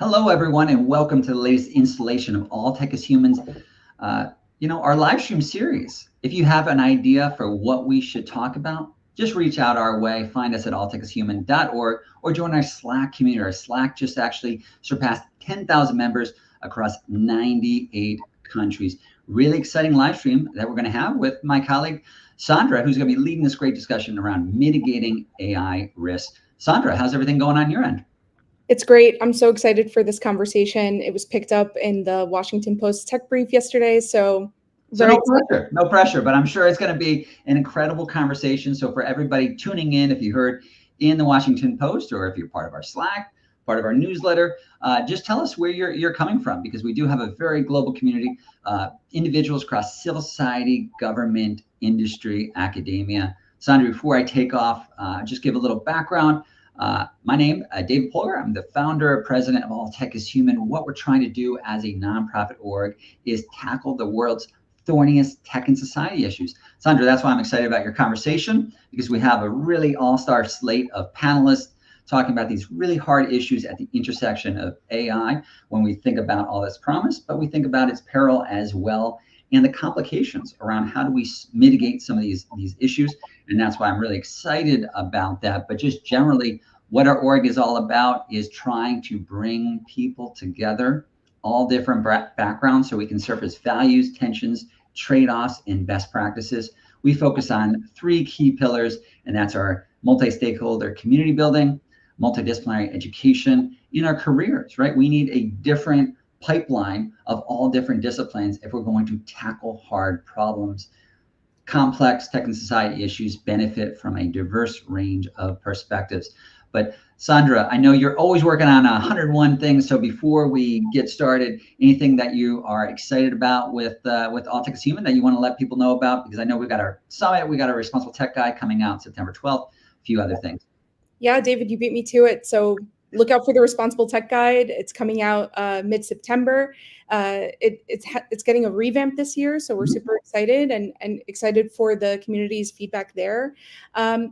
Hello, everyone, and welcome to the latest installation of All Tech is Humans, our live stream series. If you have an idea for what we should talk about, just reach out our way. Find us at alltechishuman.org or join our Slack community. Our Slack just actually surpassed 10,000 members across 98 countries. Really exciting live stream that we're going to have with my colleague, Sandra, who's going to be leading this great discussion around mitigating AI risks. Sandra, how's everything going on your end? It's great. I'm so excited for this conversation. It was picked up in the Washington Post tech brief yesterday, so So very no pressure, but I'm sure it's going to be an incredible conversation. So for everybody tuning in, if you heard in the Washington Post or if you're part of our Slack, part of our newsletter, just tell us where you're coming from, because we do have a very global community, individuals across civil society, government, industry, academia. Sandra, before I take off, just give a little background. My name, David Polgar. I'm the founder, president of All Tech is Human. What we're trying to do as a nonprofit org is tackle the world's thorniest tech and society issues. Sandra, that's why I'm excited about your conversation, because we have a really all-star slate of panelists talking about these really hard issues at the intersection of AI when we think about all its promise, but we think about its peril as well, and the complications around how do we mitigate some of these issues. And that's why I'm really excited about that. But just generally, what our org is all about is trying to bring people together, all different backgrounds, so we can surface values, tensions, trade-offs, and best practices. We focus on three key pillars, and that's our multi-stakeholder community building, multidisciplinary education, in our careers, right? We need a different pipeline of all different disciplines if we're going to tackle hard problems. Complex tech and society issues benefit from a diverse range of perspectives. But Sandra, I know you're always working on 101 things. So before we get started, anything that you are excited about with All Tech is Human that you want to let people know about? Because I know we've got our summit, we got our Responsible Tech Guide coming out September 12th, a few other things. Yeah, David, you beat me to it. So look out for the Responsible Tech Guide. It's coming out mid-September. It's getting a revamp this year, so we're super excited and excited for the community's feedback there.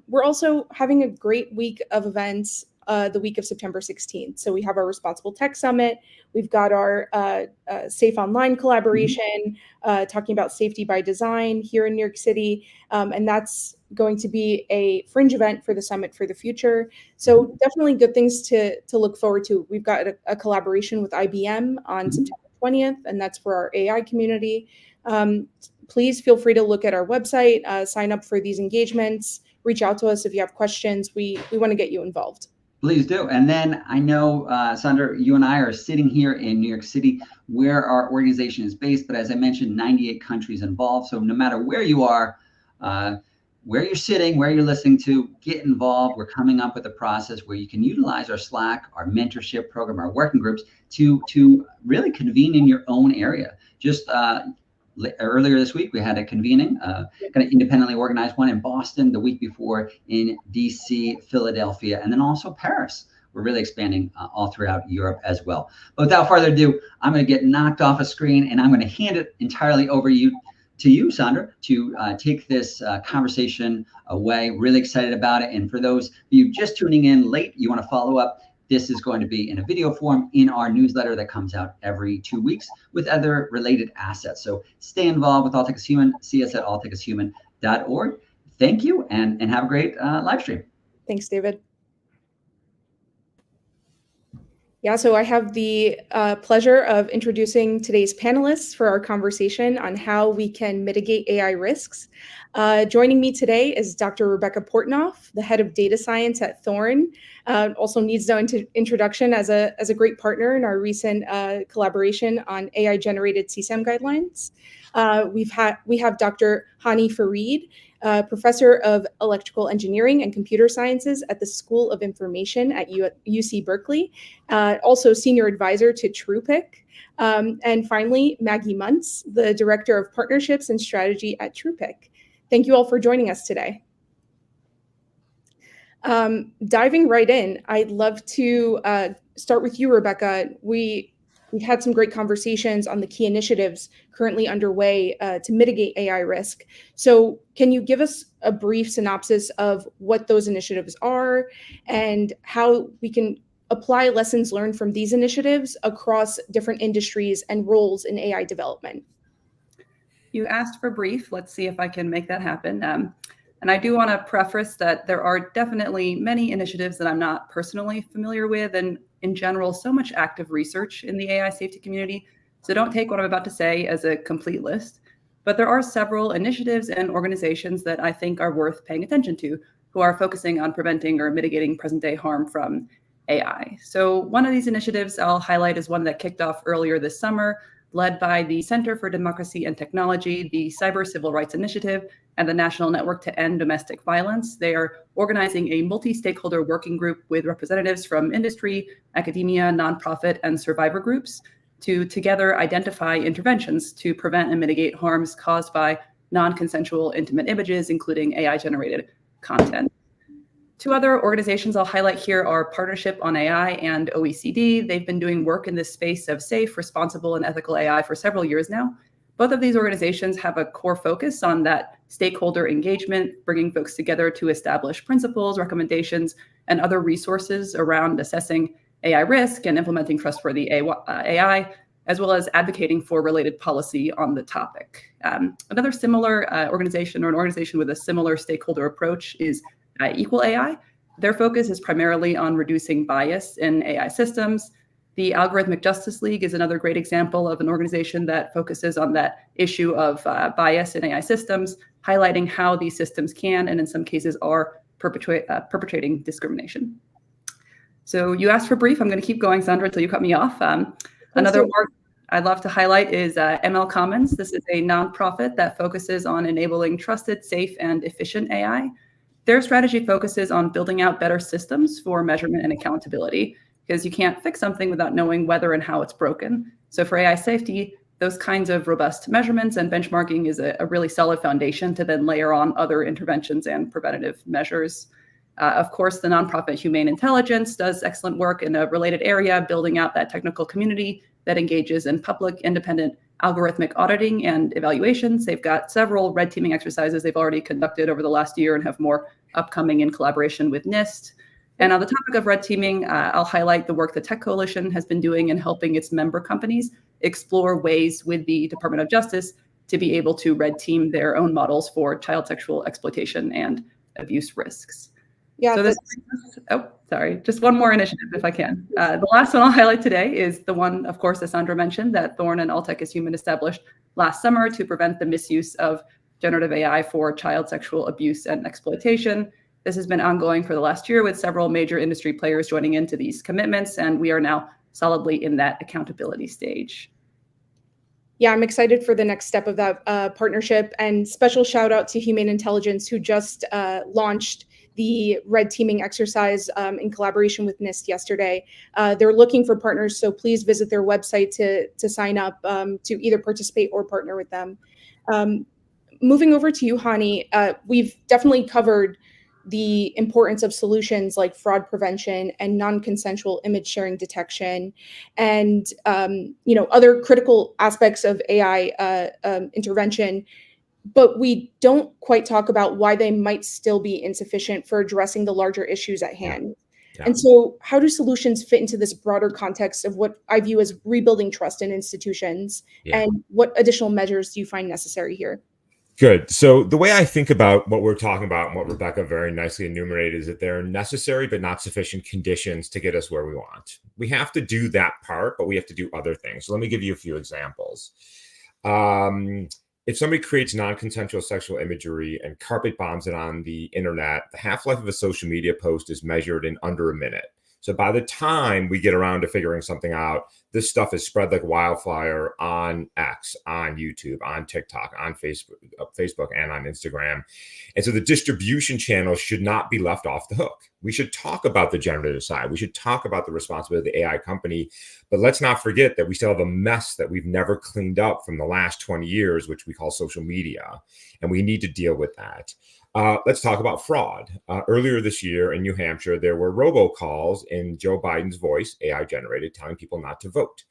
We're also having a great week of events the week of September 16th. So we have our Responsible Tech Summit. We've got our Safe Online collaboration, talking about safety by design here in New York City. And that's going to be a fringe event for the summit for the future. So definitely good things to look forward to. We've got a collaboration with IBM on September 20th, and that's for our AI community. Please feel free to look at our website, sign up for these engagements, reach out to us if you have questions. We want to get you involved. Please do. And then I know, Sandra, you and I are sitting here in New York City where our organization is based, but as I mentioned, 98 countries involved. So no matter where you are, where you're sitting, where you're listening to, get involved. We're coming up with a process where you can utilize our Slack, our mentorship program, our working groups to really convene in your own area. Just earlier this week, we had a convening, kind of independently organized one in Boston, the week before in DC, Philadelphia, and then also Paris. We're really expanding all throughout Europe as well. But without further ado, I'm going to get knocked off a screen, and I'm going to hand it entirely over to you, Sandra, to take this conversation away. Really excited about it. And for those of you just tuning in late, you want to follow up, this is going to be in a video form in our newsletter that comes out every 2 weeks with other related assets. So stay involved with All Tech is Human. See us at alltechishuman.org. Thank you, and have a great live stream. Thanks, David. Yeah, so I have the pleasure of introducing today's panelists for our conversation on how we can mitigate AI risks. Joining me today is Dr. Rebecca Portnoff, the head of data science at Thorn. Also needs no introduction as a great partner in our recent collaboration on AI-generated CSAM guidelines. We have Dr. Hani Farid, professor of electrical engineering and computer sciences at the School of Information at UC Berkeley, also senior advisor to TruePic. And finally, Maggie Muntz, the director of partnerships and strategy at TruePic. Thank you all for joining us today. Diving right in, I'd love to start with you, Rebecca. We've had some great conversations on the key initiatives currently underway to mitigate AI risk. So can you give us a brief synopsis of what those initiatives are and how we can apply lessons learned from these initiatives across different industries and roles in AI development? You asked for brief. Let's see if I can make that happen. And I do want to preface that there are definitely many initiatives that I'm not personally familiar with, and in general, so much active research in the AI safety community. So don't take what I'm about to say as a complete list. But there are several initiatives and organizations that I think are worth paying attention to, who are focusing on preventing or mitigating present-day harm from AI. So one of these initiatives I'll highlight is one that kicked off earlier this summer, led by the Center for Democracy and Technology, the Cyber Civil Rights Initiative, and the National Network to End Domestic Violence. They are organizing a multi-stakeholder working group with representatives from industry, academia, nonprofit, and survivor groups to together identify interventions to prevent and mitigate harms caused by non-consensual intimate images, including AI-generated content. Two other organizations I'll highlight here are Partnership on AI and OECD. They've been doing work in this space of safe, responsible, and ethical AI for several years now. Both of these organizations have a core focus on that stakeholder engagement, bringing folks together to establish principles, recommendations, and other resources around assessing AI risk and implementing trustworthy AI, as well as advocating for related policy on the topic. Another similar organization, or an organization with a similar stakeholder approach, is Equal AI. Their focus is primarily on reducing bias in AI systems. The Algorithmic Justice League is another great example of an organization that focuses on that issue of bias in AI systems, highlighting how these systems can, and in some cases are, perpetrating discrimination. So you asked for brief. I'm going to keep going, Sandra, until you cut me off. Another work I'd love to highlight is ML Commons. This is a nonprofit that focuses on enabling trusted, safe, and efficient AI. Their strategy focuses on building out better systems for measurement and accountability, because you can't fix something without knowing whether and how it's broken. So for AI safety, those kinds of robust measurements and benchmarking is a really solid foundation to then layer on other interventions and preventative measures. Of course, the nonprofit Humane Intelligence does excellent work in a related area, building out that technical community that engages in public, independent, algorithmic auditing and evaluations. They've got several red teaming exercises they've already conducted over the last year and have more upcoming in collaboration with NIST. And on the topic of red teaming, I'll highlight the work the Tech Coalition has been doing in helping its member companies explore ways with the Department of Justice to be able to red team their own models for child sexual exploitation and abuse risks. Yeah. So just one more initiative if I can. The last one I'll highlight today is the one, of course, as Sandra mentioned, that Thorn and All Tech is Human established last summer to prevent the misuse of generative AI for child sexual abuse and exploitation. This has been ongoing for the last year with several major industry players joining into these commitments, and we are now solidly in that accountability stage. Yeah, I'm excited for the next step of that partnership, and special shout out to Humane Intelligence, who just launched the red teaming exercise in collaboration with NIST yesterday. They're looking for partners, so please visit their website to sign up to either participate or partner with them. Moving over to you, Hani, we've definitely covered the importance of solutions like fraud prevention and non-consensual image sharing detection, and other critical aspects of AI intervention. But we don't quite talk about why they might still be insufficient for addressing the larger issues at hand. Yeah. And so how do solutions fit into this broader context of what I view as rebuilding trust in institutions? Yeah. And what additional measures do you find necessary here? Good. So the way I think about what we're talking about and what Rebecca very nicely enumerated is that there are necessary but not sufficient conditions to get us where we want. We have to do that part, but we have to do other things. So let me give you a few examples. If somebody creates non-consensual sexual imagery and carpet bombs it on the internet, the half-life of a social media post is measured in under a minute. So by the time we get around to figuring something out, this stuff is spread like wildfire on X, on YouTube, on TikTok, on Facebook, and on Instagram. And so the distribution channels should not be left off the hook. We should talk about the generative side. We should talk about the responsibility of the AI company. But let's not forget that we still have a mess that we've never cleaned up from the last 20 years, which we call social media. And we need to deal with that. Let's talk about fraud. Earlier this year in New Hampshire, there were robocalls in Joe Biden's voice, AI generated, telling people not to vote.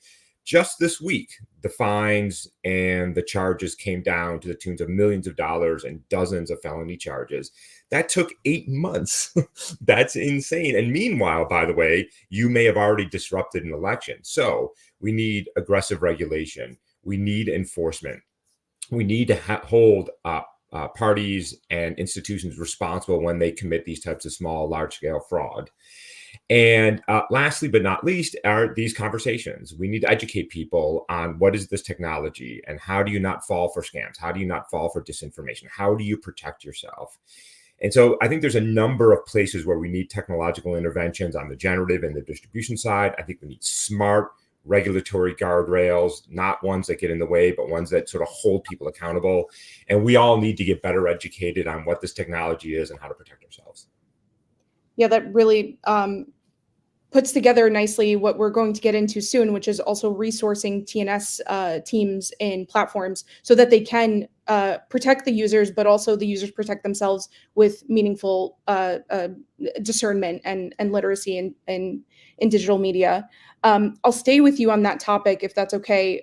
Just this week, the fines and the charges came down to the tunes of millions of dollars and dozens of felony charges. That took 8 months. That's insane. And meanwhile, by the way, you may have already disrupted an election. So we need aggressive regulation. We need enforcement. We need to hold parties and institutions responsible when they commit these types of small, large-scale fraud. And lastly, but not least, are these conversations. We need to educate people on what is this technology and how do you not fall for scams? How do you not fall for disinformation? How do you protect yourself? And so I think there's a number of places where we need technological interventions on the generative and the distribution side. I think we need smart regulatory guardrails, not ones that get in the way, but ones that sort of hold people accountable. And we all need to get better educated on what this technology is and how to protect ourselves. Yeah, that really puts together nicely what we're going to get into soon, which is also resourcing TNS teams in platforms so that they can protect the users, but also the users protect themselves with meaningful discernment and literacy in digital media. I'll stay with you on that topic, if that's okay.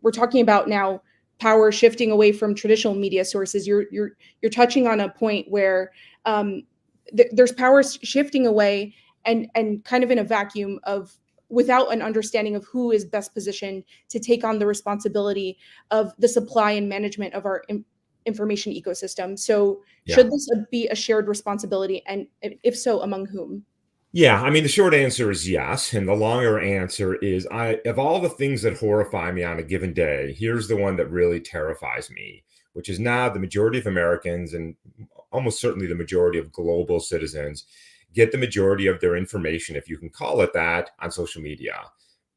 We're talking about now power shifting away from traditional media sources. You're touching on a point where there's power shifting away and kind of in a vacuum of without an understanding of who is best positioned to take on the responsibility of the supply and management of our information ecosystem. So should this be a shared responsibility? And if so, among whom? Yeah, I mean, the short answer is yes. And the longer answer is of all the things that horrify me on a given day, here's the one that really terrifies me, which is now the majority of Americans and almost certainly the majority of global citizens get the majority of their information, if you can call it that, on social media.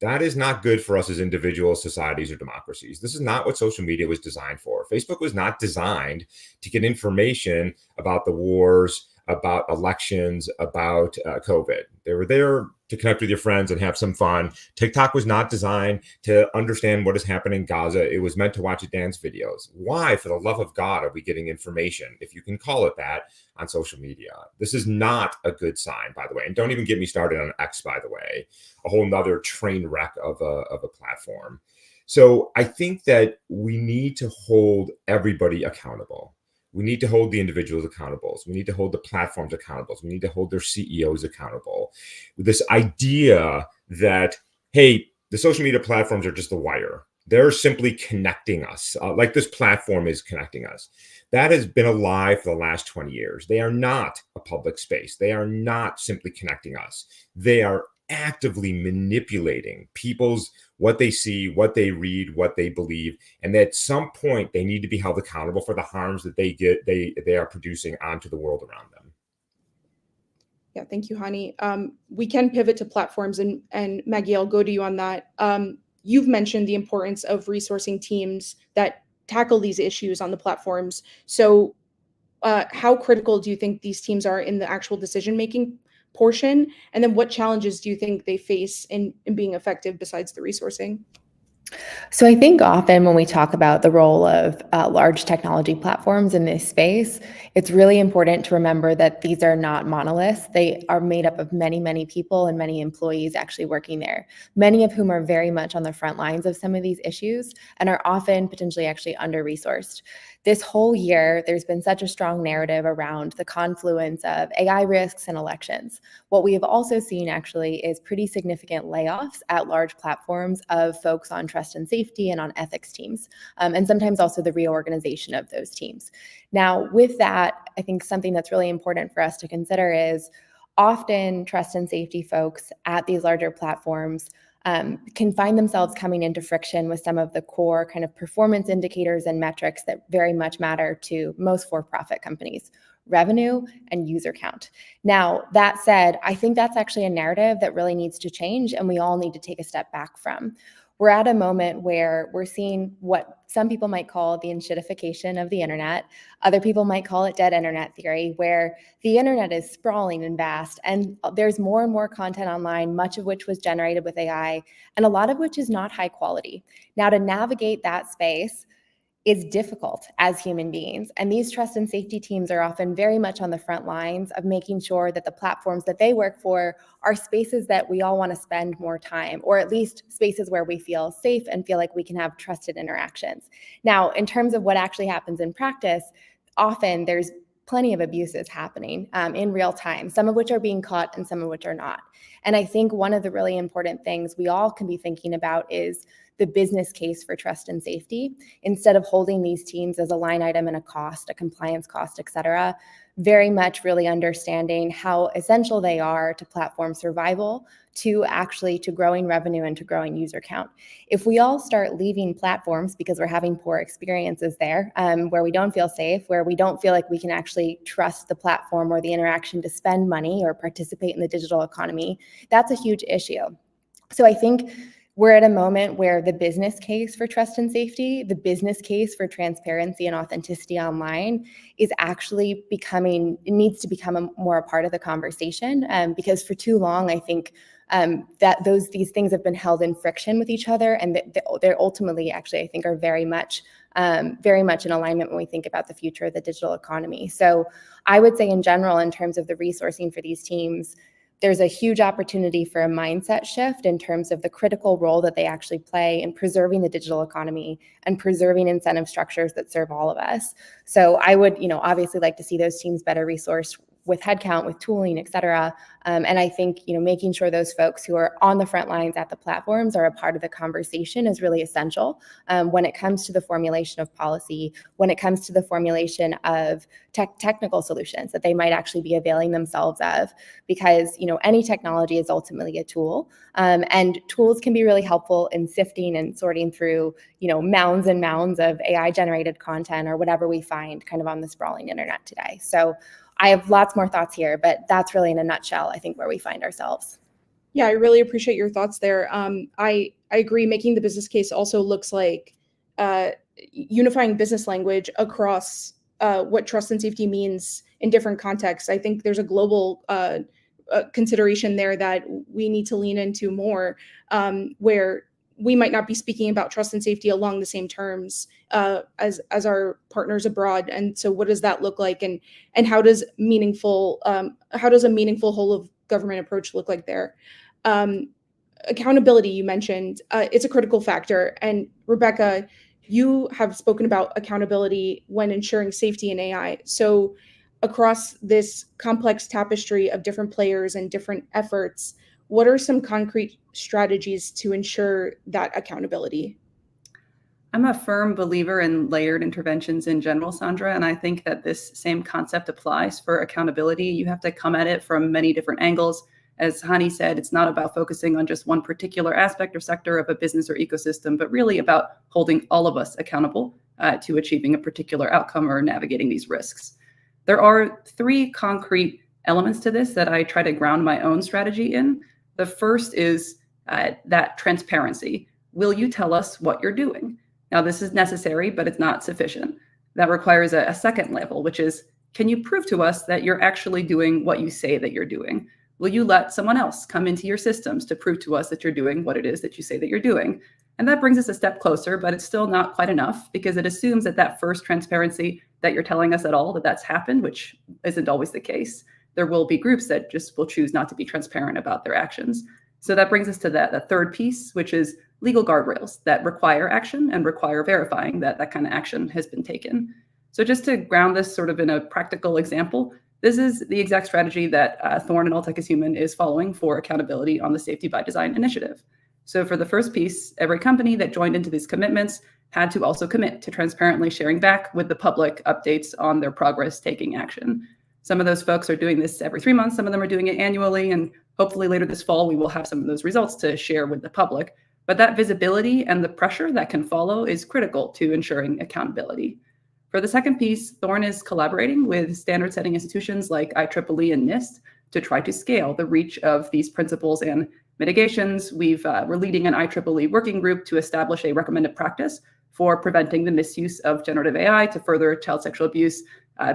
That is not good for us as individuals, societies, or democracies. This is not what social media was designed for. Facebook was not designed to get information about the wars, about elections, about COVID. They were there to connect with your friends and have some fun. TikTok was not designed to understand what is happening in Gaza. It was meant to watch dance videos. Why, for the love of God, are we getting information, if you can call it that, on social media? This is not a good sign, by the way. And don't even get me started on X, by the way, a whole nother train wreck of a platform. So I think that we need to hold everybody accountable. We need to hold the individuals accountable. We need to hold the platforms accountable. We need to hold their CEOs accountable. This idea that, hey, the social media platforms are just a wire. They're simply connecting us, like this platform is connecting us. That has been a lie for the last 20 years. They are not a public space. They are not simply connecting us. They are actively manipulating people's what they see, what they read, what they believe, and at some point they need to be held accountable for the harms that they are producing onto the world around them. Yeah, thank you, Hani. We can pivot to platforms, and Maggie, I'll go to you on that. You've mentioned the importance of resourcing teams that tackle these issues on the platforms. So how critical do you think these teams are in the actual decision-making portion? And then what challenges do you think they face in being effective besides the resourcing? So I think often when we talk about the role of large technology platforms in this space, it's really important to remember that these are not monoliths. They are made up of many, many people and many employees actually working there, many of whom are very much on the front lines of some of these issues and are often potentially actually under-resourced. This whole year, there's been such a strong narrative around the confluence of AI risks and elections. What we have also seen actually is pretty significant layoffs at large platforms of folks on trust and safety and on ethics teams, and sometimes also the reorganization of those teams. Now, with that, I think something that's really important for us to consider is often trust and safety folks at these larger platforms can find themselves coming into friction with some of the core kind of performance indicators and metrics that very much matter to most for-profit companies: revenue and user count. Now, that said, I think that's actually a narrative that really needs to change, and we all need to take a step back from. We're at a moment where we're seeing what some people might call the enshittification of the internet. Other people might call it dead internet theory, where the internet is sprawling and vast, and there's more and more content online, much of which was generated with AI, and a lot of which is not high quality. Now, to navigate that space is difficult as human beings. And these trust and safety teams are often very much on the front lines of making sure that the platforms that they work for are spaces that we all want to spend more time, or at least spaces where we feel safe and feel like we can have trusted interactions. Now, in terms of what actually happens in practice, often there's plenty of abuses happening in real time, some of which are being caught and some of which are not. And I think one of the really important things we all can be thinking about is the business case for trust and safety, instead of holding these teams as a line item and a cost, a compliance cost, et cetera, very much really understanding how essential they are to platform survival, to growing revenue and to growing user count. If we all start leaving platforms because we're having poor experiences there, where we don't feel safe, where we don't feel like we can actually trust the platform or the interaction to spend money or participate in the digital economy, that's a huge issue. So I think we're at a moment where the business case for trust and safety, the business case for transparency and authenticity online is actually it needs to become more a part of the conversation, because for too long, I think these things have been held in friction with each other, and they're ultimately actually, I think, are very much in alignment when we think about the future of the digital economy. So I would say in general, in terms of the resourcing for these teams, there's a huge opportunity for a mindset shift in terms of the critical role that they actually play in preserving the digital economy and preserving incentive structures that serve all of us. So I would, obviously like to see those teams better resourced with headcount, with tooling, et cetera. And I think, making sure those folks who are on the front lines at the platforms are a part of the conversation is really essential when it comes to the formulation of policy, when it comes to the formulation of technical solutions that they might actually be availing themselves of, because, any technology is ultimately a tool, and tools can be really helpful in sifting and sorting through, mounds and mounds of AI generated content or whatever we find kind of on the sprawling internet today. So I have lots more thoughts here, but that's really in a nutshell, I think, where we find ourselves. Yeah, I really appreciate your thoughts there. I agree. Making the business case also looks like unifying business language across what trust and safety means in different contexts. I think there's a global consideration there that we need to lean into more, where we might not be speaking about trust and safety along the same terms as our partners abroad. And so what does that look like? And how does a meaningful whole of government approach look like there? Accountability, you mentioned, it's a critical factor. And Rebecca, you have spoken about accountability when ensuring safety in AI. So across this complex tapestry of different players and different efforts, what are some concrete strategies to ensure that accountability? I'm a firm believer in layered interventions in general, Sandra, and I think that this same concept applies for accountability. You have to come at it from many different angles. As Hani said, it's not about focusing on just one particular aspect or sector of a business or ecosystem, but really about holding all of us accountable to achieving a particular outcome or navigating these risks. There are 3 concrete elements to this that I try to ground my own strategy in. The first is that transparency. Will you tell us what you're doing? Now, this is necessary, but it's not sufficient. That requires a second level, which is, can you prove to us that you're actually doing what you say that you're doing? Will you let someone else come into your systems to prove to us that you're doing what it is that you say that you're doing? And that brings us a step closer, but it's still not quite enough, because it assumes that first transparency, that you're telling us at all that that's happened, which isn't always the case. There will be groups that just will choose not to be transparent about their actions. So that brings us to the third piece, which is legal guardrails that require action and require verifying that that kind of action has been taken. So just to ground this sort of in a practical example, this is the exact strategy that Thorn and All Tech is Human is following for accountability on the Safety by Design initiative. So for the first piece, every company that joined into these commitments had to also commit to transparently sharing back with the public updates on their progress taking action. Some of those folks are doing this every 3 months. Some of them are doing it annually. And hopefully later this fall, we will have some of those results to share with the public. But that visibility and the pressure that can follow is critical to ensuring accountability. For the second piece, Thorn is collaborating with standard-setting institutions like IEEE and NIST to try to scale the reach of these principles and mitigations. We're leading an IEEE working group to establish a recommended practice for preventing the misuse of generative AI to further child sexual abuse,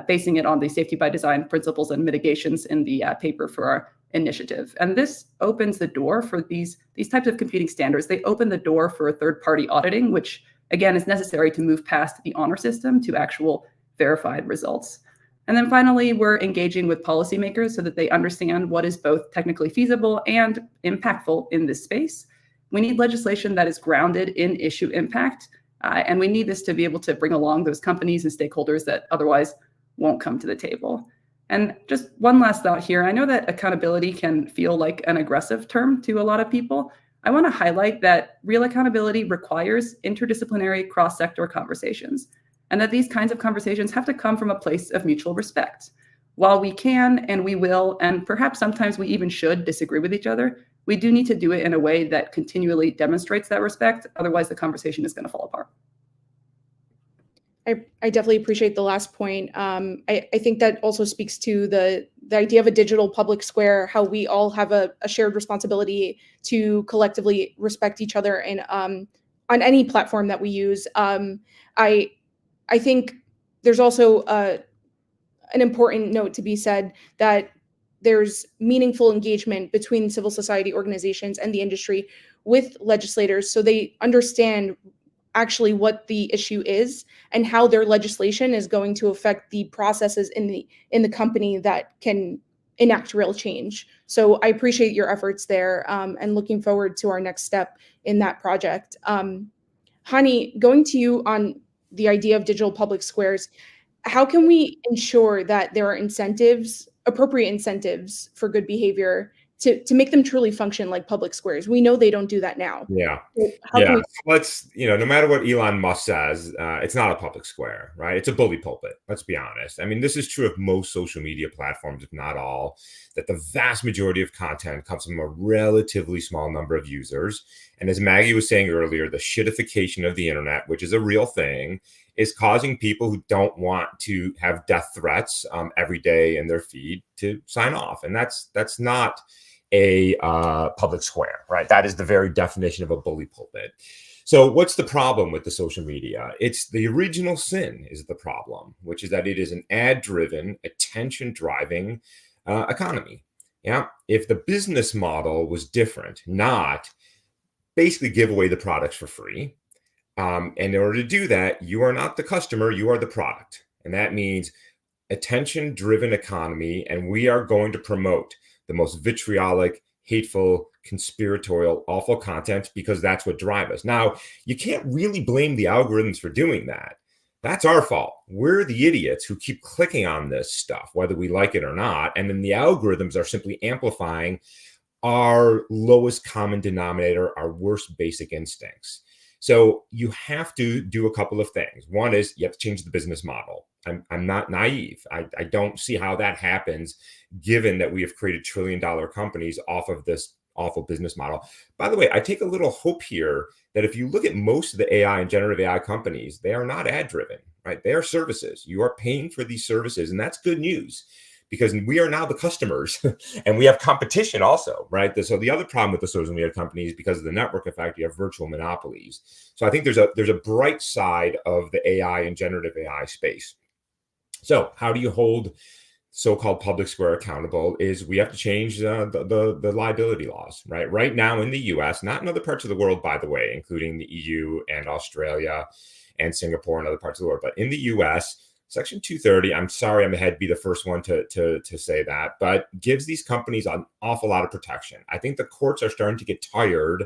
basing it on the Safety by Design principles and mitigations in the paper for our initiative. And this opens the door for these types of competing standards. They open the door for third-party auditing, which again is necessary to move past the honor system to actual verified results. And then finally, we're engaging with policymakers so that they understand what is both technically feasible and impactful in this space. We need legislation that is grounded in issue impact. And we need this to be able to bring along those companies and stakeholders that otherwise won't come to the table. And just one last thought here. I know that accountability can feel like an aggressive term to a lot of people. I want to highlight that real accountability requires interdisciplinary cross-sector conversations, and that these kinds of conversations have to come from a place of mutual respect. While we can and we will, and perhaps sometimes we even should disagree with each other, we do need to do it in a way that continually demonstrates that respect. Otherwise, the conversation is going to fall apart. I definitely appreciate the last point. I think that also speaks to the idea of a digital public square, how we all have a shared responsibility to collectively respect each other and on any platform that we use. I think there's also an important note to be said that there's meaningful engagement between civil society organizations and the industry with legislators so they understand actually what the issue is and how their legislation is going to affect the processes in the company that can enact real change. So I appreciate your efforts there and looking forward to our next step in that project. Hani, going to you on the idea of digital public squares, how can we ensure that there are incentives, appropriate incentives for good behavior to make them truly function like public squares? We know they don't do that now. Yeah. How can we- Let's, no matter what Elon Musk says, it's not a public square, right? It's a bully pulpit. Let's be honest. I mean, this is true of most social media platforms, if not all, that the vast majority of content comes from a relatively small number of users. And as Maggie was saying earlier, the shitification of the internet, which is a real thing, is causing people who don't want to have death threats every day in their feed to sign off. And that's not a public square, right? That is the very definition of a bully pulpit. So what's the problem with the social media? It's the original sin is the problem, which is that it is an ad-driven, attention-driving economy. Yeah. If the business model was different, not basically give away the products for free, and in order to do that, you are not the customer, you are the product. And that means attention-driven economy, and we are going to promote the most vitriolic, hateful, conspiratorial, awful content because that's what drives us. Now, you can't really blame the algorithms for doing that. That's our fault. We're the idiots who keep clicking on this stuff, whether we like it or not. And then the algorithms are simply amplifying our lowest common denominator, our worst basic instincts. So you have to do a couple of things. One is you have to change the business model. I'm not naive. I don't see how that happens, given that we have created trillion-dollar companies off of this awful business model. By the way, I take a little hope here that if you look at most of the AI and generative AI companies, they are not ad-driven, right? They are services. You are paying for these services, and that's good news, because we are now the customers and we have competition also, right? So the other problem with the social media companies, because of the network effect, you have virtual monopolies. So I think there's a bright side of the AI and generative AI space. So how do you hold so-called public square accountable is we have to change the liability laws, right? Right now in the US, not in other parts of the world, by the way, including the EU and Australia and Singapore and other parts of the world, but in the US, Section 230, I'm sorry, I'm ahead, be the first one to say that, but gives these companies an awful lot of protection. I think the courts are starting to get tired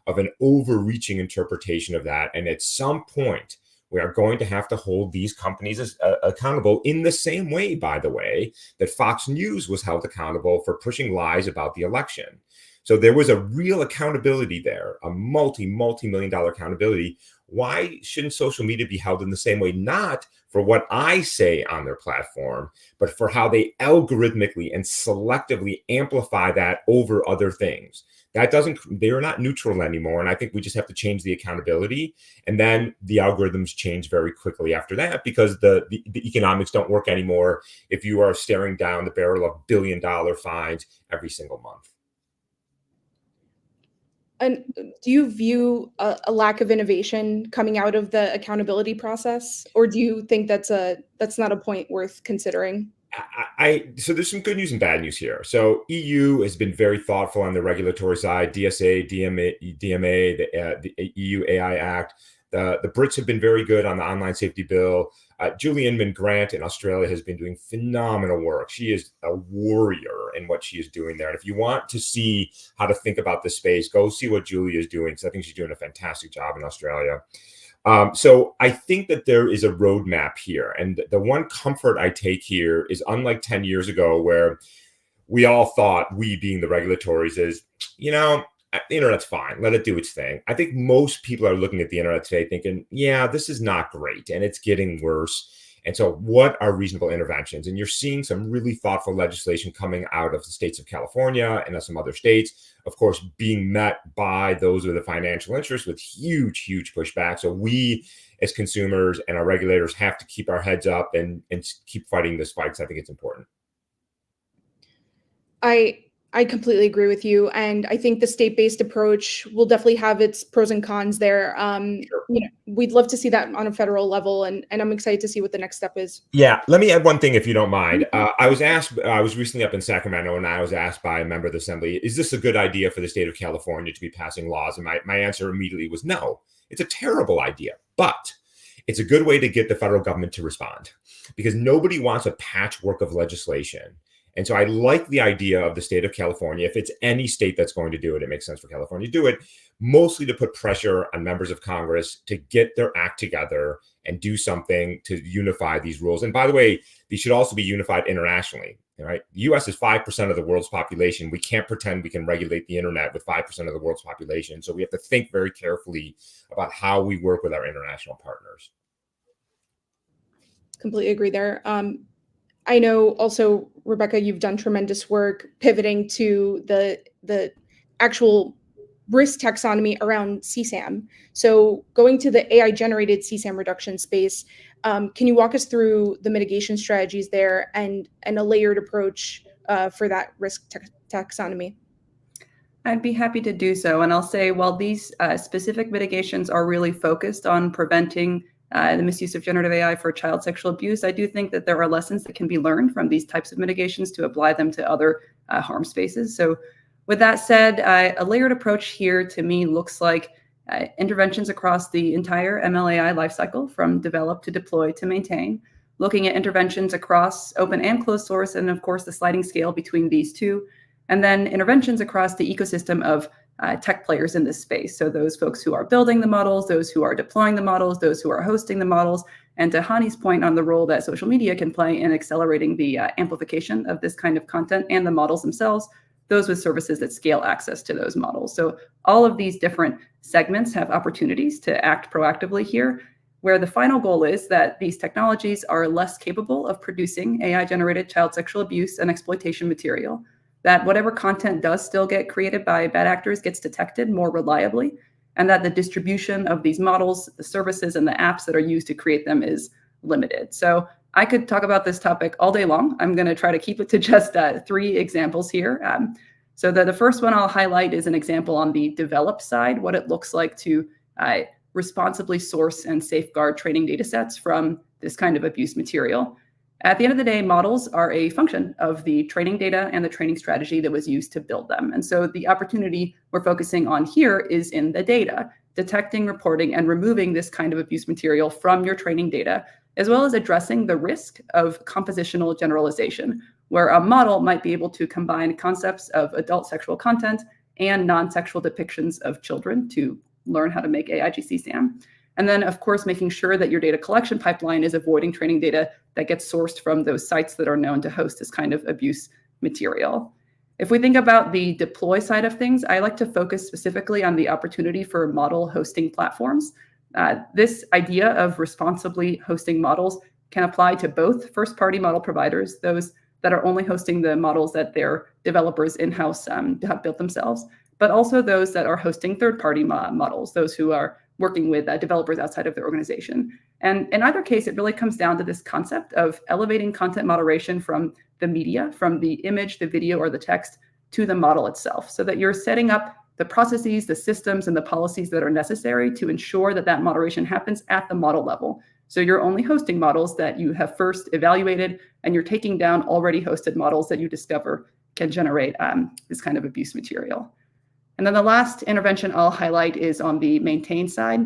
of an overreaching interpretation of that. And at some point, we are going to have to hold these companies accountable in the same way, by the way, that Fox News was held accountable for pushing lies about the election. So there was a real accountability there, a multi-million-dollar accountability. Why shouldn't social media be held in the same way? Not for what I say on their platform, but for how they algorithmically and selectively amplify that over other things. They are not neutral anymore. And I think we just have to change the accountability. And then the algorithms change very quickly after that, because the economics don't work anymore if you are staring down the barrel of billion-dollar fines every single month. And do you view a lack of innovation coming out of the accountability process, or do you think that's not a point worth considering? So there's some good news and bad news here. So EU has been very thoughtful on the regulatory side, DSA, DMA, the EU AI Act. The Brits have been very good on the online safety bill. Julie Inman-Grant in Australia has been doing phenomenal work. She is a warrior in what she is doing there. And if you want to see how to think about this space, go see what Julie is doing, because I think she's doing a fantastic job in Australia. So I think that there is a roadmap here. And the one comfort I take here is, unlike 10 years ago, where we all thought, we being the regulatories, is, the internet's fine, let it do its thing. I think most people are looking at the internet today thinking, yeah, this is not great and it's getting worse. And so what are reasonable interventions? And you're seeing some really thoughtful legislation coming out of the states of California and some other states, of course, being met by those with the financial interests with huge, huge pushback. So we as consumers and our regulators have to keep our heads up and keep fighting this fight, because I think it's important. I completely agree with you. And I think the state-based approach will definitely have its pros and cons there. Sure. We'd love to see that on a federal level, and I'm excited to see what the next step is. Yeah, let me add one thing, if you don't mind. I was recently up in Sacramento, and I was asked by a member of the assembly, is this a good idea for the state of California to be passing laws? And my answer immediately was no, it's a terrible idea, but it's a good way to get the federal government to respond, because nobody wants a patchwork of legislation. And so I like the idea of the state of California. If it's any state that's going to do it, it makes sense for California to do it, mostly to put pressure on members of Congress to get their act together and do something to unify these rules. And by the way, these should also be unified internationally. Right? The US is 5% of the world's population. We can't pretend we can regulate the internet with 5% of the world's population. So we have to think very carefully about how we work with our international partners. Completely agree there. I know also, Rebecca, you've done tremendous work pivoting to the actual risk taxonomy around CSAM. So going to the AI-generated CSAM reduction space, can you walk us through the mitigation strategies there and a layered approach for that risk taxonomy? I'd be happy to do so. And I'll say, while these specific mitigations are really focused on preventing the misuse of generative AI for child sexual abuse, I do think that there are lessons that can be learned from these types of mitigations to apply them to other harm spaces. So with that said, a layered approach here to me looks like interventions across the entire ML/AI lifecycle, from develop to deploy to maintain, looking at interventions across open and closed source, and of course the sliding scale between these two, and then interventions across the ecosystem of tech players in this space. So those folks who are building the models, those who are deploying the models, those who are hosting the models, and to Hani's point on the role that social media can play in accelerating the amplification of this kind of content and the models themselves, those with services that scale access to those models. So all of these different segments have opportunities to act proactively here, where the final goal is that these technologies are less capable of producing AI-generated child sexual abuse and exploitation material, that whatever content does still get created by bad actors gets detected more reliably, and that the distribution of these models, the services, and the apps that are used to create them is limited. So I could talk about this topic all day long. I'm going to try to keep it to just 3 examples here. So the first one I'll highlight is an example on the develop side, what it looks like to responsibly source and safeguard training data sets from this kind of abuse material. At the end of the day, models are a function of the training data and the training strategy that was used to build them. And so the opportunity we're focusing on here is in the data, detecting, reporting, and removing this kind of abuse material from your training data, as well as addressing the risk of compositional generalization, where a model might be able to combine concepts of adult sexual content and non-sexual depictions of children to learn how to make AIGC-SAM. And then, of course, making sure that your data collection pipeline is avoiding training data that gets sourced from those sites that are known to host this kind of abuse material. If we think about the deploy side of things, I like to focus specifically on the opportunity for model hosting platforms. This idea of responsibly hosting models can apply to both first-party model providers, those that are only hosting the models that their developers in-house have built themselves, but also those that are hosting third-party models, those who are working with developers outside of their organization. And in either case, it really comes down to this concept of elevating content moderation from the media, from the image, the video, or the text to the model itself, so that you're setting up the processes, the systems, and the policies that are necessary to ensure that that moderation happens at the model level. So you're only hosting models that you have first evaluated, and you're taking down already hosted models that you discover can generate this kind of abuse material. And then the last intervention I'll highlight is on the maintain side,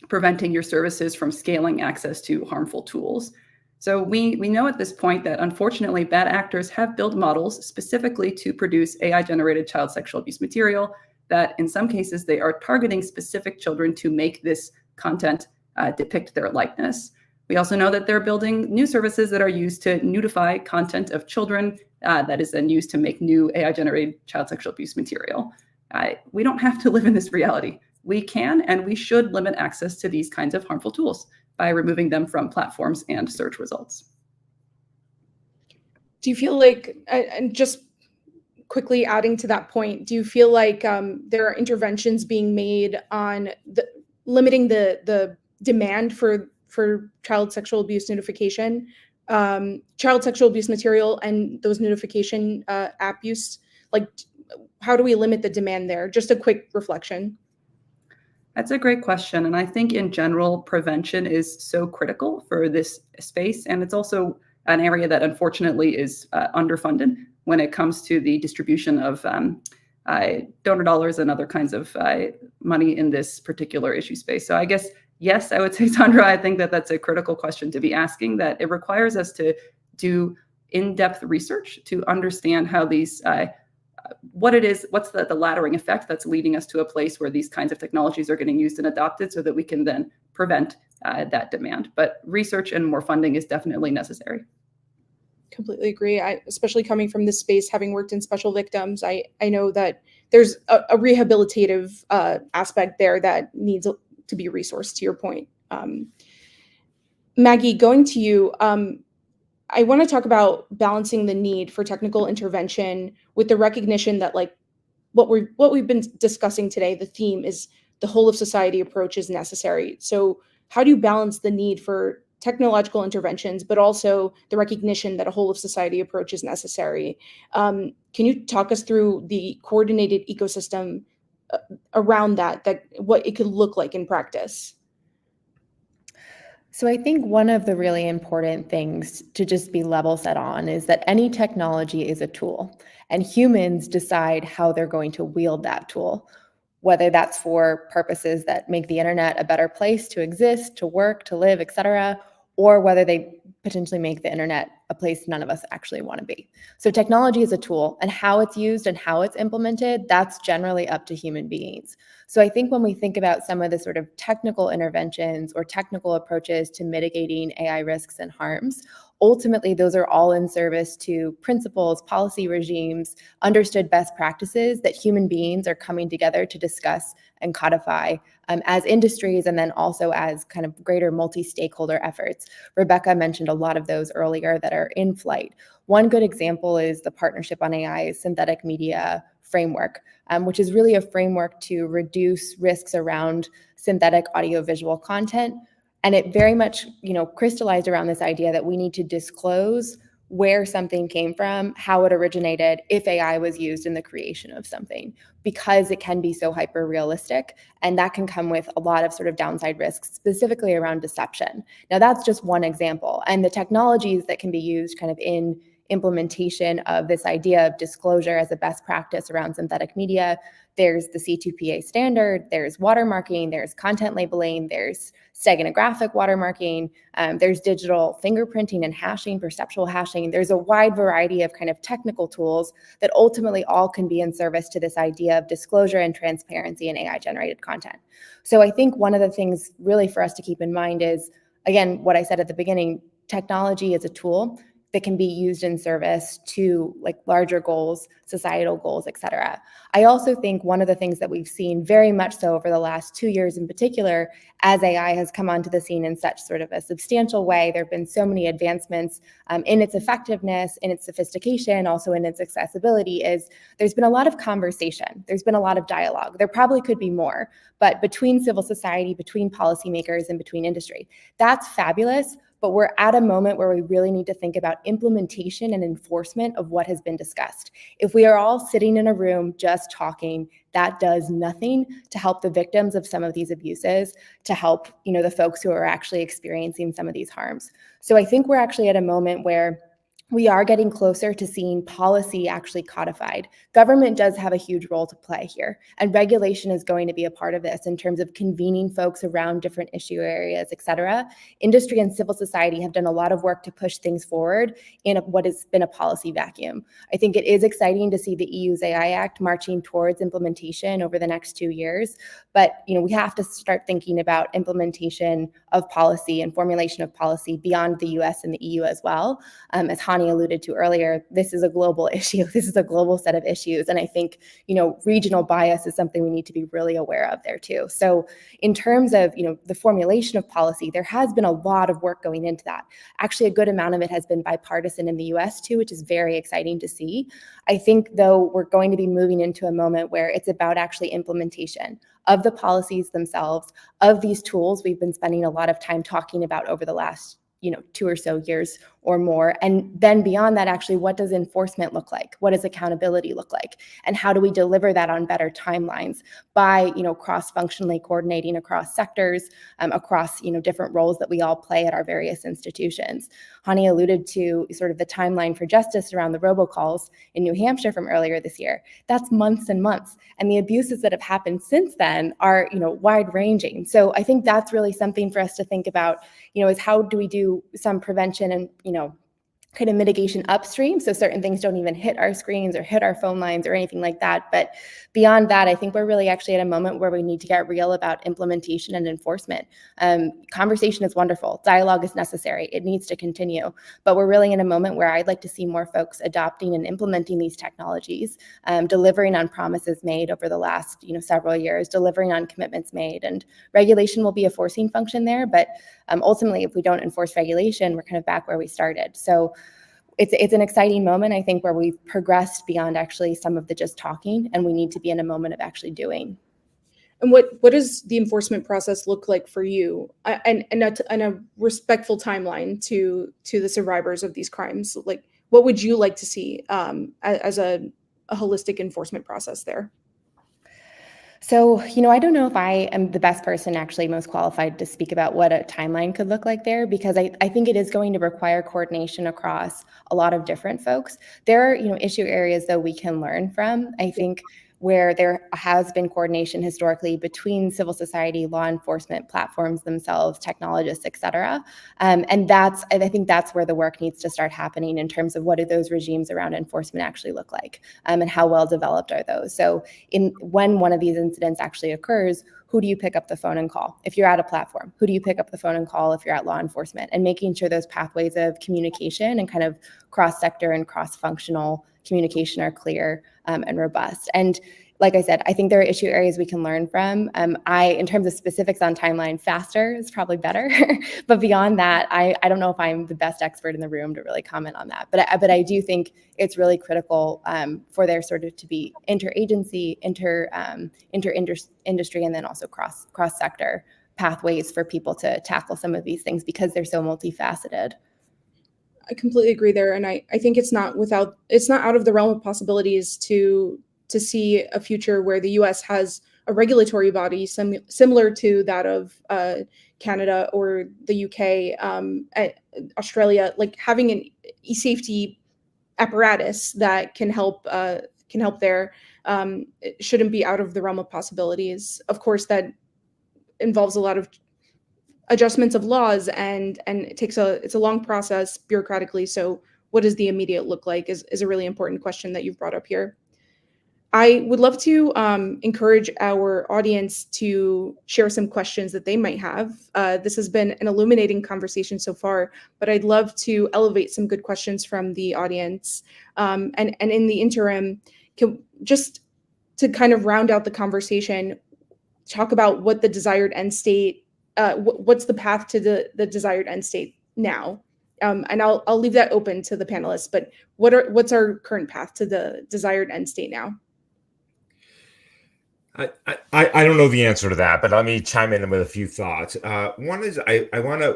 preventing your services from scaling access to harmful tools. So we know at this point that, unfortunately, bad actors have built models specifically to produce AI-generated child sexual abuse material, that in some cases they are targeting specific children to make this content depict their likeness. We also know that they're building new services that are used to nudify content of children that is then used to make new AI-generated child sexual abuse material. We don't have to live in this reality. We can and we should limit access to these kinds of harmful tools by removing them from platforms and search results. Do you feel like, and just quickly adding to that point, do you feel like there are interventions being made on limiting the demand for child sexual abuse notification, child sexual abuse material, and those notification app use? Like, how do we limit the demand there? Just a quick reflection. That's a great question. And I think in general, prevention is so critical for this space. And it's also an area that unfortunately is underfunded when it comes to the distribution of donor dollars and other kinds of money in this particular issue space. So I guess, yes, I would say, Sandra, I think that that's a critical question to be asking, that it requires us to do in-depth research to understand how these, what it is, what's the laddering effect that's leading us to a place where these kinds of technologies are getting used and adopted so that we can then prevent that demand. But research and more funding is definitely necessary. Completely agree. Especially coming from this space, having worked in special victims, I know that there's a rehabilitative aspect there that needs to be resourced, to your point. Maggie, going to you, I want to talk about balancing the need for technical intervention with the recognition that, like, what we've been discussing today, the theme is the whole of society approach is necessary. So how do you balance the need for technological interventions, but also the recognition that a whole of society approach is necessary? Can you talk us through the coordinated ecosystem around that what it could look like in practice? So I think one of the really important things to just be level set on is that any technology is a tool, and humans decide how they're going to wield that tool, whether that's for purposes that make the internet a better place to exist, to work, to live, et cetera, or whether they potentially make the internet a place none of us actually want to be. So technology is a tool, and how it's used and how it's implemented, that's generally up to human beings. So I think when we think about some of the sort of technical interventions or technical approaches to mitigating AI risks and harms, ultimately those are all in service to principles, policy regimes, understood best practices that human beings are coming together to discuss and codify as industries, and then also as kind of greater multi-stakeholder efforts. Rebecca mentioned a lot of those earlier that are in flight. One good example is the Partnership on AI's Synthetic Media Framework, which is really a framework to reduce risks around synthetic audiovisual content. And it very much, crystallized around this idea that we need to disclose where something came from, how it originated, if AI was used in the creation of something, because it can be so hyper realistic, and that can come with a lot of sort of downside risks, specifically around deception. Now, that's just one example, and the technologies that can be used kind of in implementation of this idea of disclosure as a best practice around synthetic media. There's the C2PA standard, there's watermarking, there's content labeling, there's steganographic watermarking, there's digital fingerprinting and hashing, perceptual hashing. There's a wide variety of kind of technical tools that ultimately all can be in service to this idea of disclosure and transparency in AI-generated content. So I think one of the things really for us to keep in mind is, again, what I said at the beginning, technology is a tool that can be used in service to like larger goals, societal goals, et cetera. I also think one of the things that we've seen very much so over the last 2 years in particular, as AI has come onto the scene in such sort of a substantial way, there have been so many advancements in its effectiveness, in its sophistication, also in its accessibility, is there's been a lot of conversation. There's been a lot of dialogue. There probably could be more, but between civil society, between policymakers, and between industry. That's fabulous. But we're at a moment where we really need to think about implementation and enforcement of what has been discussed. If we are all sitting in a room just talking, that does nothing to help the victims of some of these abuses, to help, the folks who are actually experiencing some of these harms. So I think we're actually at a moment where we are getting closer to seeing policy actually codified. Government does have a huge role to play here, and regulation is going to be a part of this in terms of convening folks around different issue areas, et cetera. Industry and civil society have done a lot of work to push things forward in what has been a policy vacuum. I think it is exciting to see the EU's AI Act marching towards implementation over the next 2 years, but we have to start thinking about implementation of policy and formulation of policy beyond the US and the EU as well. As Hani alluded to earlier, this is a global issue. This is a global set of issues. And I think, regional bias is something we need to be really aware of there too. So in terms of, the formulation of policy, there has been a lot of work going into that. Actually, a good amount of it has been bipartisan in the US too, which is very exciting to see. I think, though, we're going to be moving into a moment where it's about actually implementation of the policies themselves, of these tools we've been spending a lot of time talking about over the last 2 or so years or more. And then beyond that, actually, what does enforcement look like? What does accountability look like? And how do we deliver that on better timelines by, cross-functionally coordinating across sectors, across, different roles that we all play at our various institutions. Hani alluded to sort of the timeline for justice around the robocalls in New Hampshire from earlier this year. That's months and months. And the abuses that have happened since then are, wide-ranging. So I think that's really something for us to think about, is how do we do some prevention and, kind of mitigation upstream, so certain things don't even hit our screens or hit our phone lines or anything like that. But beyond that, I think we're really actually at a moment where we need to get real about implementation and enforcement. Conversation is wonderful. Dialogue is necessary. It needs to continue. But we're really in a moment where I'd like to see more folks adopting and implementing these technologies, delivering on promises made over the last several years, delivering on commitments made. And regulation will be a forcing function there. But ultimately, if we don't enforce regulation, we're kind of back where we started. So it's an exciting moment, I think, where we've progressed beyond actually some of the just talking, and we need to be in a moment of actually doing. And what does the enforcement process look like for you, and a respectful timeline to the survivors of these crimes? Like, what would you like to see as a holistic enforcement process there? So, I don't know if I am the best person actually most qualified to speak about what a timeline could look like there, because I think it is going to require coordination across a lot of different folks. There are, issue areas that we can learn from. I think where there has been coordination historically between civil society, law enforcement, platforms themselves, technologists, et cetera. And I think that's where the work needs to start happening in terms of what do those regimes around enforcement actually look like, and how well developed are those. So when one of these incidents actually occurs, who do you pick up the phone and call? If you're at a platform, who do you pick up the phone and call if you're at law enforcement? And making sure those pathways of communication and kind of cross-sector and cross-functional communication are clear and robust. And like I said, I think there are issue areas we can learn from. In terms of specifics on timeline, faster is probably better. But beyond that, I don't know if I'm the best expert in the room to really comment on that. But I do think it's really critical for there sort of to be interagency, inter-industry, and then also cross-sector pathways for people to tackle some of these things because they're so multifaceted. I completely agree there, and I think it's not out of the realm of possibilities to see a future where the U.S. has a regulatory body similar to that of Canada or the U.K., Australia, like having an e-safety apparatus that can help there. It shouldn't be out of the realm of possibilities. Of course, that involves a lot of adjustments of laws, and it's a long process bureaucratically. So what does the immediate look like is a really important question that you've brought up here. I would love to encourage our audience to share some questions that they might have. This has been an illuminating conversation so far, but I'd love to elevate some good questions from the audience. And in the interim, just to kind of round out the conversation, talk about what the desired end state, what's the path to the desired end state now? And I'll leave that open to the panelists, but what's our current path to the desired end state now? I don't know the answer to that, but let me chime in with a few thoughts. One is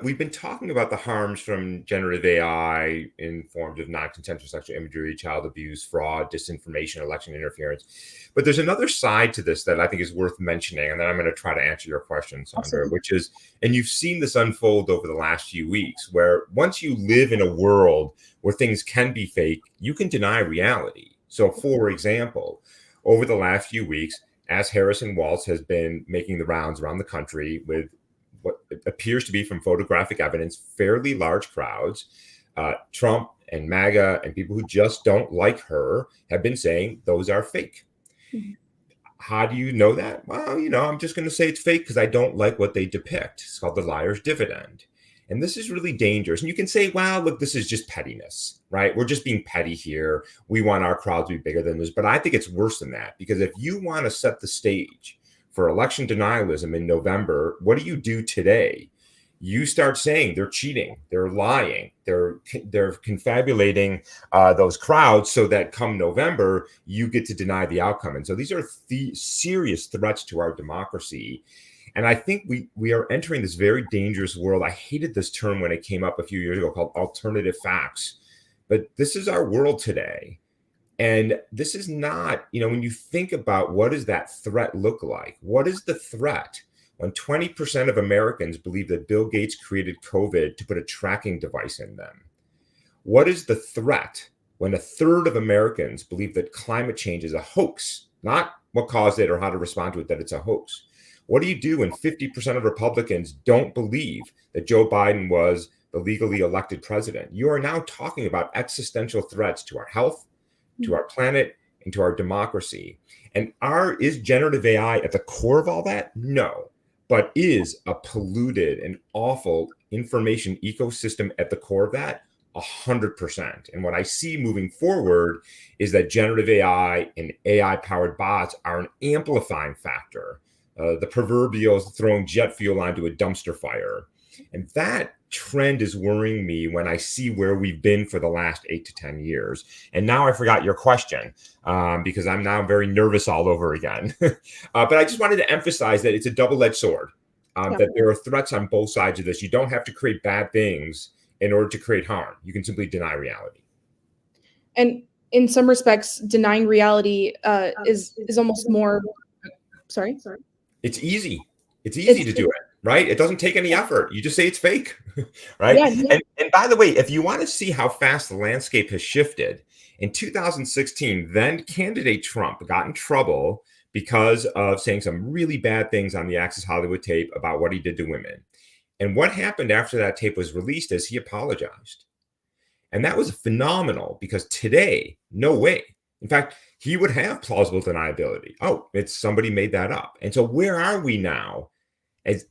we've been talking about the harms from generative AI in forms of non-consensual sexual imagery, child abuse, fraud, disinformation, election interference. But there's another side to this that I think is worth mentioning, and then I'm going to try to answer your question, Sandra, Absolutely. which is, and you've seen this unfold over the last few weeks, where once you live in a world where things can be fake, you can deny reality. So, for example, over the last few weeks, as Harrison Walz has been making the rounds around the country with what appears to be, from photographic evidence, fairly large crowds, Trump and MAGA and people who just don't like her have been saying those are fake. Mm-hmm. How do you know that? Well, I'm just going to say it's fake because I don't like what they depict. It's called the liar's dividend. And this is really dangerous. And you can say, wow, look, this is just pettiness, right? We're just being petty here. We want our crowd to be bigger than this. But I think it's worse than that, because if you want to set the stage for election denialism in November, what do you do today? You start saying they're cheating, they're lying, they're confabulating those crowds so that come November, you get to deny the outcome. And so these are serious threats to our democracy. And I think we are entering this very dangerous world. I hated this term when it came up a few years ago, called alternative facts. But this is our world today. And this is not, when you think about what does that threat look like? What is the threat when 20% of Americans believe that Bill Gates created COVID to put a tracking device in them? What is the threat when a third of Americans believe that climate change is a hoax, not what caused it or how to respond to it, that it's a hoax? What do you do when 50% of Republicans don't believe that Joe Biden was the legally elected president? You are now talking about existential threats to our health, to our planet, and to our democracy. And is generative AI at the core of all that? No. But is a polluted and awful information ecosystem at the core of that? 100%. And what I see moving forward is that generative AI and AI-powered bots are an amplifying factor. The proverbial throwing jet fuel onto a dumpster fire. And that trend is worrying me when I see where we've been for the last 8 to 10 years. And now I forgot your question because I'm now very nervous all over again. But I just wanted to emphasize that it's a double-edged sword, that there are threats on both sides of this. You don't have to create bad things in order to create harm. You can simply deny reality. And in some respects, denying reality is almost more, sorry. It's easy. It's easy to do it, right? It doesn't take any effort. You just say it's fake, right? Yeah. And by the way, if you want to see how fast the landscape has shifted, in 2016, then candidate Trump got in trouble because of saying some really bad things on the Access Hollywood tape about what he did to women. And what happened after that tape was released is he apologized. And that was phenomenal, because today, no way. In fact, he would have plausible deniability. Oh, it's somebody made that up. And so where are we now as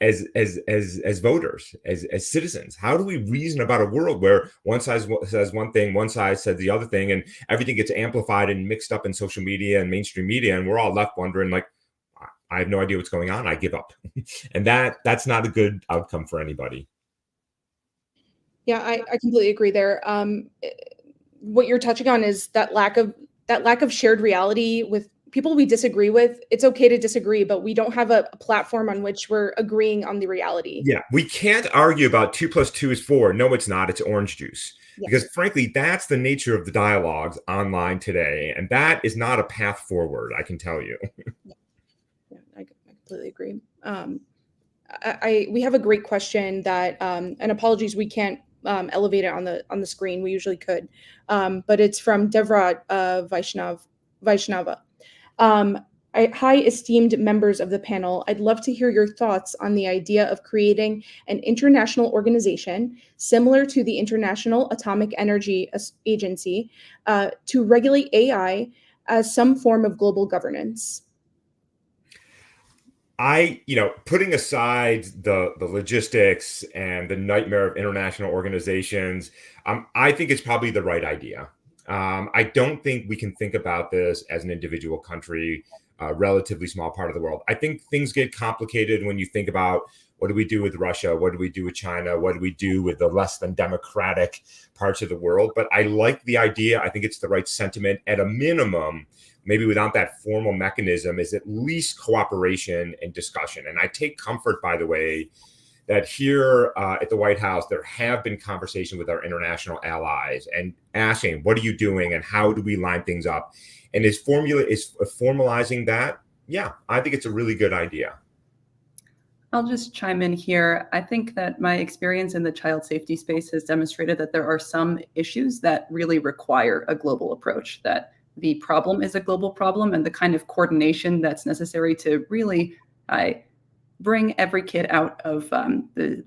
voters, as citizens? How do we reason about a world where one side says one thing, one side says the other thing, and everything gets amplified and mixed up in social media and mainstream media, and we're all left wondering, like, I have no idea what's going on. I give up. And that's not a good outcome for anybody. Yeah, I completely agree there. What you're touching on is that lack of shared reality with people we disagree with. It's okay to disagree, but we don't have a platform on which we're agreeing on the reality. Yeah, we can't argue about 2 + 2 is 4. No, it's not. It's orange juice. Yeah. Because frankly, that's the nature of the dialogues online today. And that is not a path forward, I can tell you. Yeah, I completely agree. We have a great question that, and apologies, we can't elevate it on the screen. We usually could, but it's from Devrat Vaishnava. Hi, esteemed members of the panel. I'd love to hear your thoughts on the idea of creating an international organization similar to the International Atomic Energy Agency to regulate AI as some form of global governance. Putting aside the logistics and the nightmare of international organizations, I think it's probably the right idea. I don't think we can think about this as an individual country, a relatively small part of the world. I think things get complicated when you think about, what do we do with Russia? What do we do with China? What do we do with the less than democratic parts of the world? But I like the idea. I think it's the right sentiment. At a minimum, maybe without that formal mechanism, is at least cooperation and discussion. And I take comfort, by the way, that here at the White House, there have been conversations with our international allies and asking, what are you doing and how do we line things up? And is formalizing that? Yeah, I think it's a really good idea. I'll just chime in here. I think that my experience in the child safety space has demonstrated that there are some issues that really require a global approach, that the problem is a global problem, and the kind of coordination that's necessary to really bring every kid out of the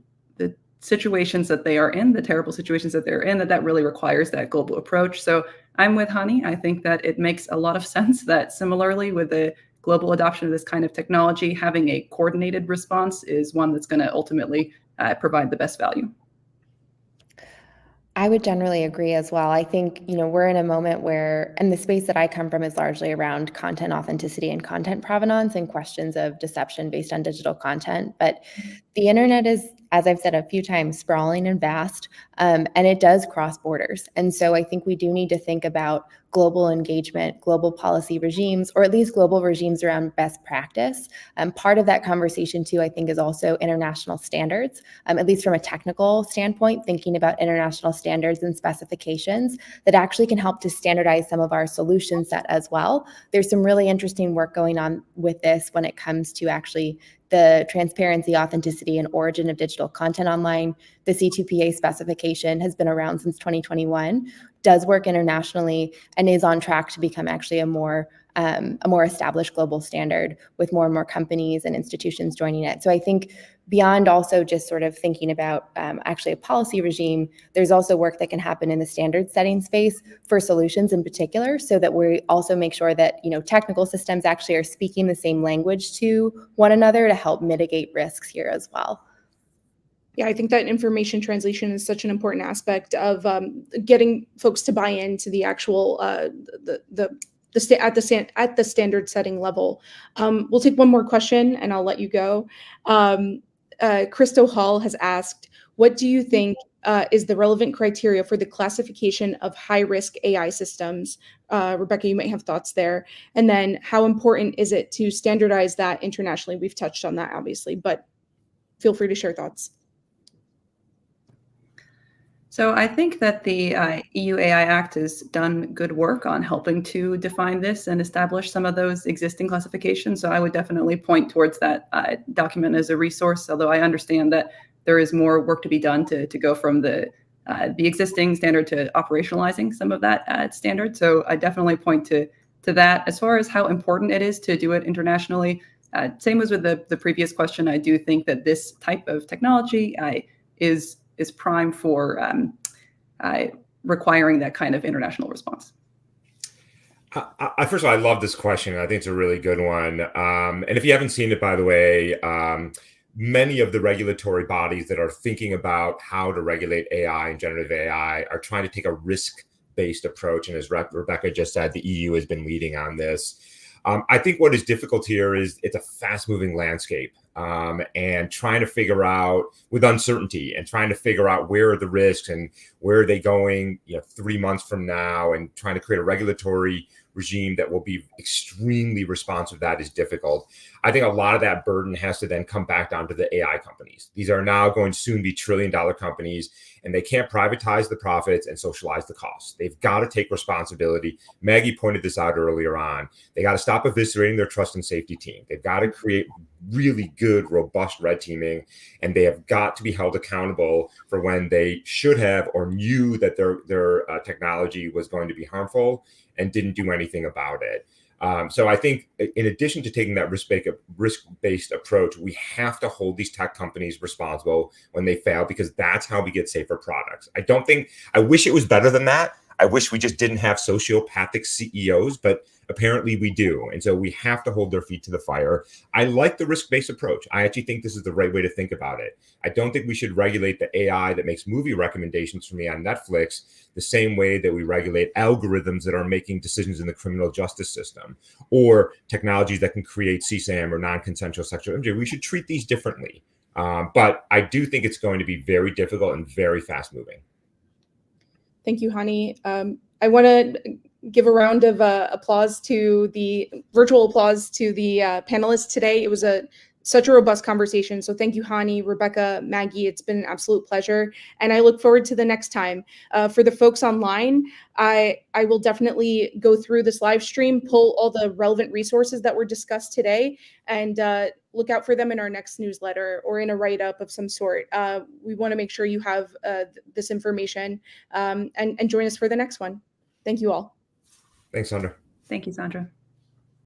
situations that they are in, the terrible situations that they're in, that really requires that global approach. So I'm with Hani. I think that it makes a lot of sense that similarly with the global adoption of this kind of technology, having a coordinated response is one that's going to ultimately provide the best value. I would generally agree as well. I think, we're in a moment where, and the space that I come from is largely around content authenticity and content provenance and questions of deception based on digital content. But the internet is, as I've said a few times, sprawling and vast, and it does cross borders. And so I think we do need to think about global engagement, global policy regimes, or at least global regimes around best practice. Part of that conversation too, I think, is also international standards, at least from a technical standpoint, thinking about international standards and specifications that actually can help to standardize some of our solution set as well. There's some really interesting work going on with this when it comes to actually the transparency, authenticity, and origin of digital content online. The C2PA specification has been around since 2021, does work internationally, and is on track to become actually a more established global standard with more and more companies and institutions joining it. So I think beyond also just sort of thinking about actually a policy regime, there's also work that can happen in the standard setting space for solutions in particular, so that we also make sure that technical systems actually are speaking the same language to one another to help mitigate risks here as well. Yeah, I think that information translation is such an important aspect of getting folks to buy into the actual at the standard setting level. We'll take one more question and I'll let you go. Christo Hall has asked, what do you think is the relevant criteria for the classification of high-risk AI systems? Rebecca, you might have thoughts there. And then how important is it to standardize that internationally? We've touched on that, obviously, but feel free to share thoughts. So I think that the EU AI Act has done good work on helping to define this and establish some of those existing classifications. So I would definitely point towards that document as a resource, although I understand that there is more work to be done to go from the existing standard to operationalizing some of that standard. So I definitely point to that. As far as how important it is to do it internationally, same as with the previous question, I do think that this type of technology is prime for requiring that kind of international response. First of all, I love this question. I think it's a really good one. And if you haven't seen it, by the way, many of the regulatory bodies that are thinking about how to regulate AI and generative AI are trying to take a risk-based approach. And as Rebecca just said, the EU has been leading on this. I think what is difficult here is it's a fast-moving landscape, and trying to figure out with uncertainty and trying to figure out where are the risks and where are they going 3 months from now, and trying to create a regulatory regime that will be extremely responsive. That is difficult. I think a lot of that burden has to then come back down to the AI companies. These are now going to soon be trillion-dollar companies, and they can't privatize the profits and socialize the costs. They've got to take responsibility. Maggie pointed this out earlier on. They got to stop eviscerating their trust and safety team. They've got to create really good, robust red teaming, and they have got to be held accountable for when they should have or knew that their technology was going to be harmful and didn't do anything about it. So I think in addition to taking that risk-based approach, we have to hold these tech companies responsible when they fail, because that's how we get safer products. I wish it was better than that. I wish we just didn't have sociopathic CEOs, but apparently we do. And so we have to hold their feet to the fire. I like the risk-based approach. I actually think this is the right way to think about it. I don't think we should regulate the AI that makes movie recommendations for me on Netflix the same way that we regulate algorithms that are making decisions in the criminal justice system, or technologies that can create CSAM or non-consensual sexual imagery. We should treat these differently. But I do think it's going to be very difficult and very fast-moving. Thank you, Hani. I want to give a round of applause to the virtual applause to the panelists today. It was such a robust conversation. So thank you, Hani, Rebecca, Maggie. It's been an absolute pleasure. And I look forward to the next time. For the folks online, I will definitely go through this live stream, pull all the relevant resources that were discussed today, and look out for them in our next newsletter or in a write-up of some sort. We want to make sure you have this information and join us for the next one. Thank you all. Thanks, Sandra. Thank you, Sandra.